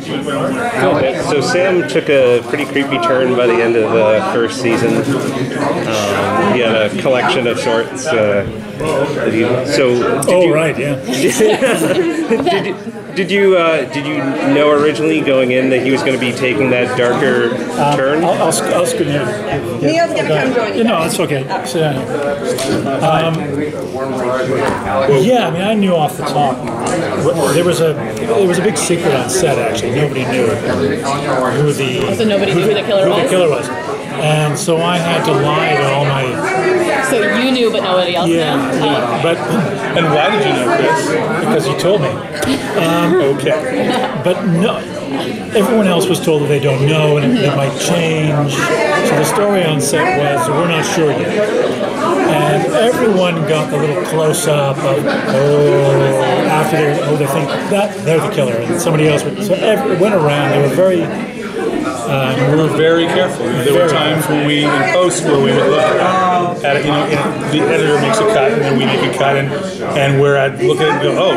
So Sam took a pretty creepy turn by the end of the first season. He had a collection of sorts. Right, yeah. Did you know originally going in that he was going to be taking that darker turn? I'll scoot in. Neil's going to come join you. No, it's okay. Yeah, I mean, I knew off the top. There was a big secret on set. Actually, nobody knew who the killer was. And so I had to lie to all my. So you knew, but nobody else knew. Yeah, but. And why did you know this? Because you told me. Okay. But no, everyone else was told that they don't know and it might change. So the story on set was, we're not sure yet. And everyone got the little close-up of, after they think that they're the killer. And somebody else would, so it went around. They were very... we were very careful. There were times when we, in post, where we would look at it, the editor makes a cut, and then we make a cut, and where I'd look at it and go,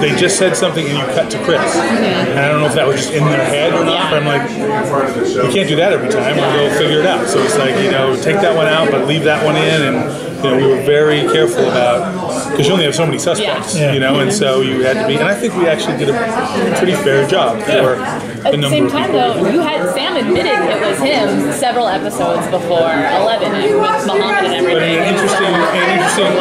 they just said something, and you cut to Chris. And I don't know if that was just in their head or not, but I'm like, we can't do that every time, we'll go figure it out. So it's like, take that one out, but leave that one in, and we were very careful about, because you only have so many suspects, and so you had to be, and I think we actually did a pretty fair job for At the same time, though, Sam admitted it was him several episodes before 11 with Muhammad and everything. Interesting.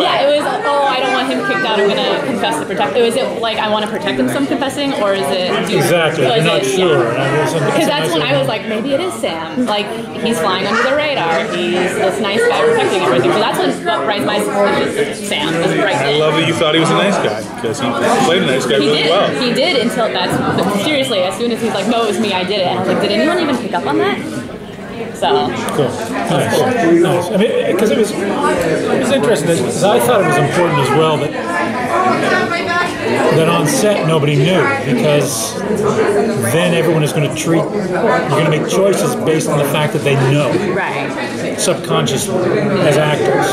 Yeah, it was, I don't want him kicked out, I'm going to confess to protect. Is it like, I want to protect him from confessing, or is it... Exactly, I'm not sure. Because that's when I was like, maybe it is Sam. Like, he's flying under the radar, he's this nice guy protecting everything. So that's what raised my suspicions. Sam was right I love that you thought he was a nice guy, because he played a nice guy really well. He did, until that's... Seriously, as soon as he's like, no, it was me, I did it. And I was like, did anyone even pick up on that? So cool. Nice. I mean, because it was interesting. Because I thought it was important as well that on set nobody knew, because then everyone is going to treat. You're going to make choices based on the fact that they know, subconsciously, as actors.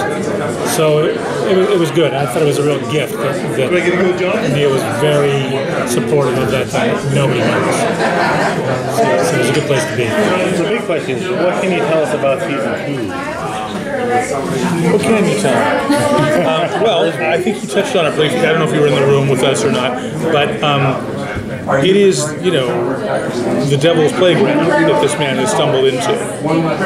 So it was good. I thought it was a real gift that Neil was very supportive of that thing. Nobody knows. So it was a good place to be. The big question is, what can you tell us about season 2? What can you tell? Well, I think you touched on it briefly. I don't know if you were in the room with us or not, but it is, the devil's playground that this man has stumbled into.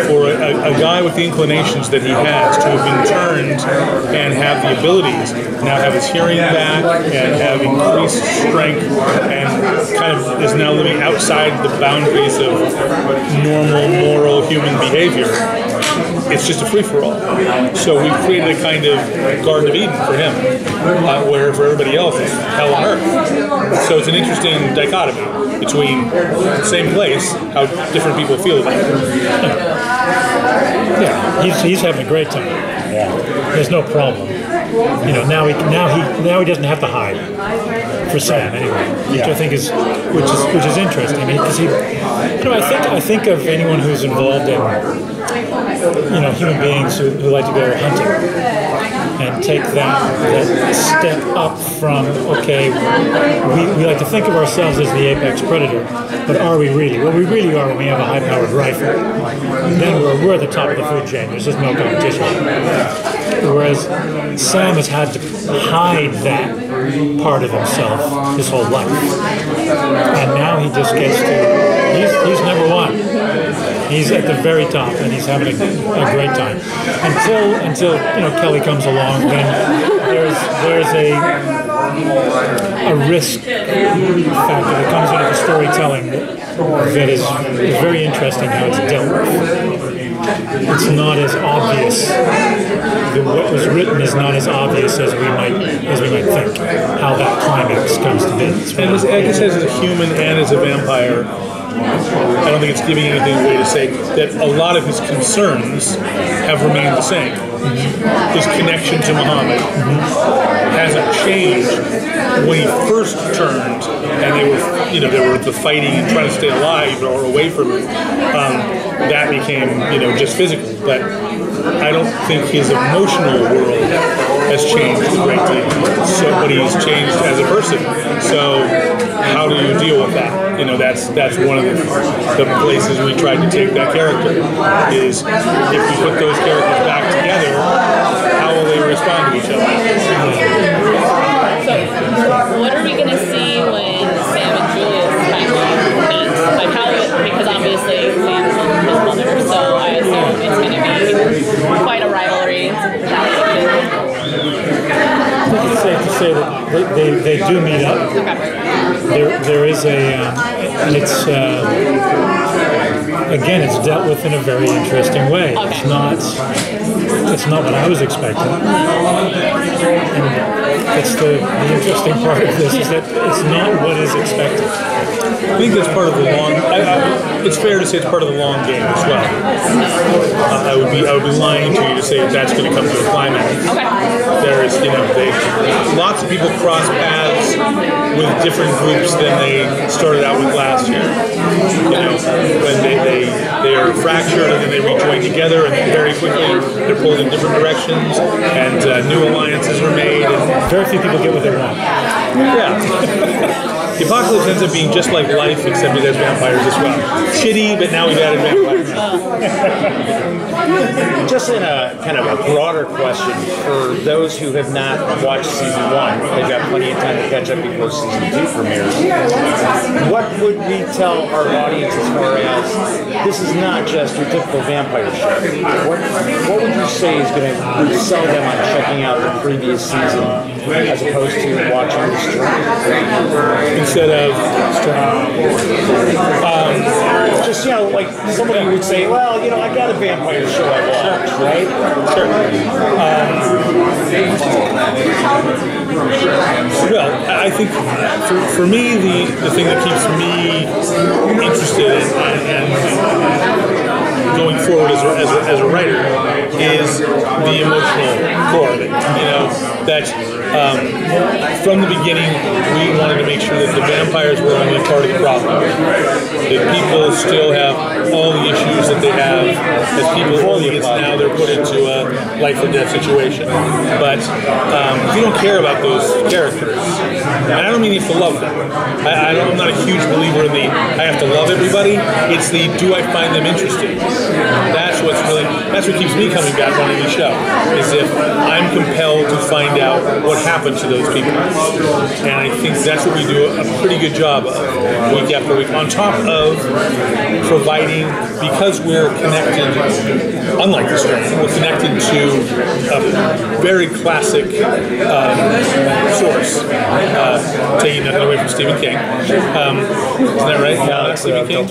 For a guy with the inclinations that he has to have been turned and have the abilities, now have his hearing back and have increased strength and kind of is now living outside the boundaries of normal, moral human behavior. It's just a free-for-all. So we've created a kind of Garden of Eden for him, where for everybody else it's hell on earth. So it's an interesting dichotomy between the same place, how different people feel about it. Yeah, he's having a great time. Yeah, there's no problem. Now he doesn't have to hide for Sam anyway, which I think is interesting. I mean, because I think of anyone who's involved in human beings who like to go hunting and take that step up from, we like to think of ourselves as the apex predator, but are we really? Well, we really are when we have a high-powered rifle. Then we're at the top of the food chain. There's just no competition. Whereas Sam has had to hide that part of himself his whole life. And now he just gets to, he's number one. He's at the very top, and he's having a great time. Until Kelly comes along, then there's a risk factor that comes into the storytelling that is very interesting how it's dealt with. It's not as obvious. What was written is not as obvious as we might think. How that climax comes to be. And I guess as a human and as a vampire, I don't think it's giving anything away to say that a lot of his concerns have remained the same. His connection to Muhammad hasn't changed. When he first turned, and they were the fighting and trying to stay alive or away from it, that became just physical. But I don't think his emotional world has changed a great deal. So, but he's changed as a person. So, how do you deal with that? that's one of the places we tried to take that character. Is if we put those characters back together, how will they respond to each other? So, what are we going to see when Sam and Julius finally meet? Like, because obviously Sam's his mother, so I assume it's going to be quite a rivalry. I think it's safe to say that they do meet up. Okay. There is it's again, it's dealt with in a very interesting way. Okay. It's not what I was expecting. And that's the interesting part of this, is that it's not what is expected. I think that's part of the long. It's fair to say it's part of the long game as well. I would be lying to you to say that's going to come to a climax. Okay. There is, lots of people cross paths with different groups than they started out with last year. When they are fractured and then they rejoin together, and very quickly they're pulled in different directions, and new alliances are made. And very few people get what they want. Yeah. The apocalypse ends up being just like life, except it has vampires as well. Shitty, but now we've added vampires. Just in a kind of a broader question, for those who have not watched season 1, they've got plenty of time to catch up before season 2 premieres. What would we tell our audience as far as this is not just your typical vampire show? What would you say is going to sell them on checking out the previous season as opposed to watching the stream? Instead of just, like somebody would say, well, I got a vampire show I watch, right? Sure. Well, I think for me, the thing that keeps me interested and going forward as a writer is the emotional core of it. That from the beginning, we wanted to make sure that the vampires were only part of the problem. That people still have all the issues that they have as people only it's now they're put into a life or death situation. But if you don't care about those characters, and I don't mean you have to love them. I'm not a huge believer in I have to love everybody. It's do I find them interesting? That's what keeps me coming back on any show, is if I'm compelled to find out what happened to those people. And I think that's what we do a pretty good job of week after week, on top of providing, because we're connected, unlike the Strain, we're connected to a very classic source, taking nothing away from Stephen King. Isn't that right? Yeah, Stephen King?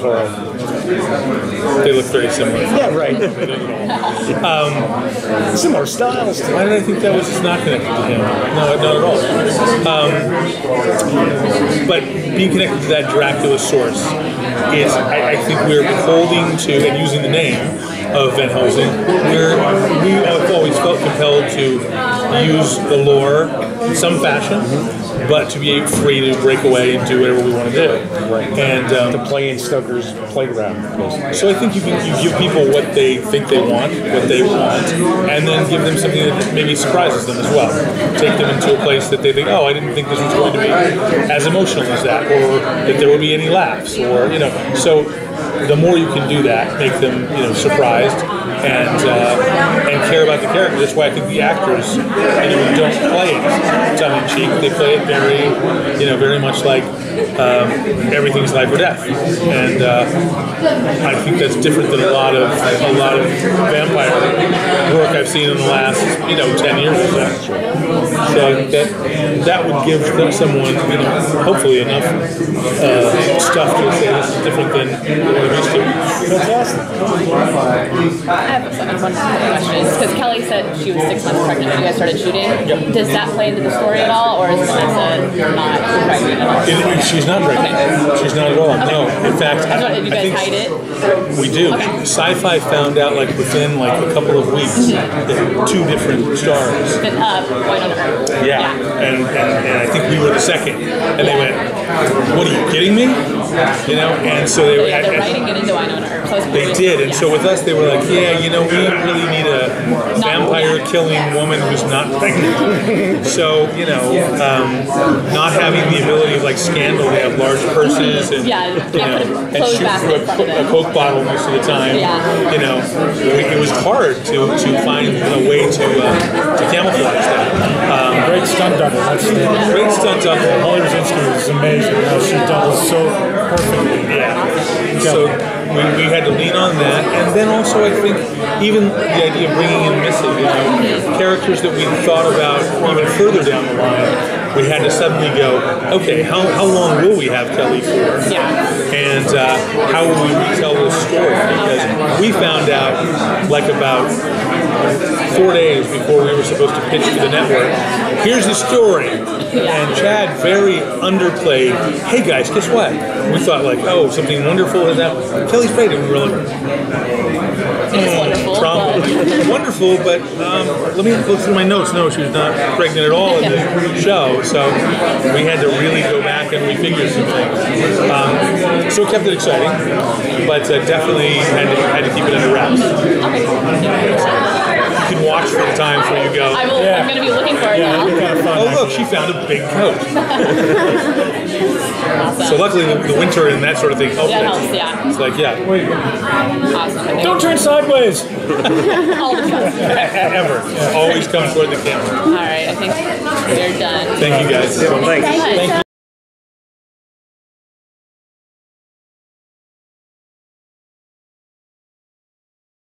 They look very similar. Yeah, right. They don't at all. Similar styles. Why did I think that was just not connected to him? No, not at all. But being connected to that Dracula source is, I think we're beholding to, and using the name of Van Helsing, we have always felt compelled to use the lore in some fashion, but to be free to break away and do whatever we want to do. Right. And to play in Stoker's playground. So I think you give people what they think they want, and then give them something that maybe surprises them as well. Take them into a place that they think, oh, I didn't think this was going to be as emotional as that, or that there would be any laughs, or So the more you can do that, make them surprised and care about the character. That's why I think the actors don't play it tongue in cheek. They play it very very much like everything's life or death, and I think that's different than a lot of vampire work I've seen in the last 10 years or so. So that would give someone hopefully enough stuff to say this is different than what I'm used to. Fantastic. I have one question. Because Kelly said she was 6 months pregnant when you guys started shooting. Yep. Does that play into the story at all, or is Vanessa not pregnant at all? She's not pregnant. Okay. She's not at all. No. In fact, Did you guys hide it? we do. Okay. Sci-Fi found out like within like a couple of weeks that 2 different stars. Been up, White on Earth. Yeah. And I think we were the second. And they went, "What are you kidding me?" You know, and so they were. Yeah, they're writing it into White on Earth. So They did, and so with us, they were like, "Yeah, you know, we really need a vampire-killing woman who's not pregnant." So, you know, not having the ability of like Scandal, they have large purses and Yeah, you can't know, put a and clothes shoot basket in front through of a them. Coke bottle most of the time. Yeah. You know, it was hard to find a way to camouflage that. Great stunt double. That's Great stunt double. Holly Rosinski is amazing. How she doubles so perfectly. Yeah. So we had to lean on that, and then also I think even the idea of bringing in Missy, you know, characters that we thought about even further down the line, we had to suddenly go, okay, how long will we have Kelly for? Yeah. And how will we retell this story? Because we found out like about 4 days before we were supposed to pitch to the network, here's the story. And Chad very underplayed, hey guys, guess what? We thought like, oh, something wonderful has happened. Kelly's pregnant. We were like, It's wonderful. trauma. Wonderful, but let me look through my notes. No, she was not pregnant at all in the show. So we had to really go back and refigure some things. So it kept it exciting, but definitely had to keep it under wraps. You can watch for the times where you go, I'm going to be looking for it now. Kind of fun. oh look, she found a big coat. Awesome. So luckily the winter and that sort of thing helped. That it. helps, yeah. It's like, yeah, Awesome. I think Don't turn sideways. all the time. ever. Always come toward the camera. All right, I think they're done. Thank you guys. Well, thanks. Thank you.